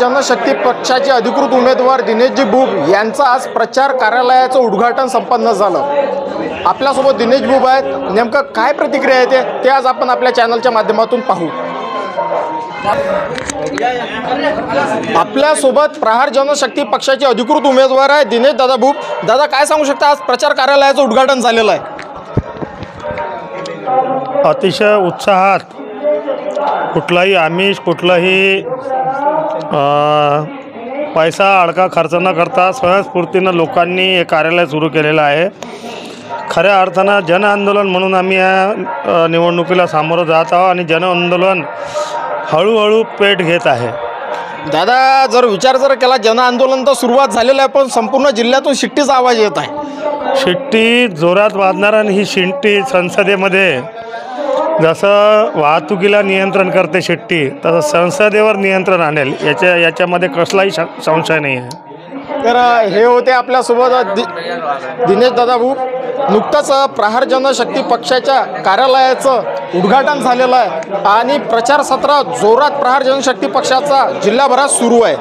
जनशक्ती पक्षाचे अधिकृत उमेदवार दिनेशजी बुब यांचं आज प्रचार कार्यालयाचं उद्घाटन संपन्न झालं। आपल्यासोबत दिनेश बुब आहेत, नेमकं काय प्रतिक्रिया आहे ते आज आपण आपल्या चॅनलच्या माध्यमातून पाहू। आपल्यासोबत प्रहार जनशक्ती पक्षाचे अधिकृत उमेदवार आहे दिनेश दादा बुब। दादा, काय सांगू शकता, आज प्रचार कार्यालयाचं उद्घाटन झालेलं आहे? अतिशय उत्साहात, कुठलाही आमिष, कुठलाही पैसा अडका खर्च न करता स्वयंस्फूर्तीनं लोकांनी हे कार्यालय सुरू केलेलं आहे। खऱ्या अर्थानं जन आंदोलन म्हणून आम्ही या निवडणुकीला सामोरं जात आहोत आणि जन आंदोलन हळूहळू पेट घेत आहे। दादा, जर विचार केला, जन आंदोलन तर सुरुवात झालेलं आहे, पण संपूर्ण जिल्ह्यातून शिट्टीचा आवाज येत आहे। शिट्टी जोरात वाजणार आणि ही शिट्टी संसदेमध्ये जसं वाहतुकीला नियंत्रण करते शिट्टी, तसं संसदेवर नियंत्रण आणेल याच्यामध्ये कसलाही संशय नाही आहे। तर हे होते आपल्यासोबत दिनेश दादा बुब। नुकतंच प्रहार जनशक्ती पक्षाच्या कार्यालयाचं उद्घाटन झालेलं आहे आणि प्रचार सत्र जोरात प्रहार जनशक्ती पक्षाचा जिल्हाभरात सुरू आहे।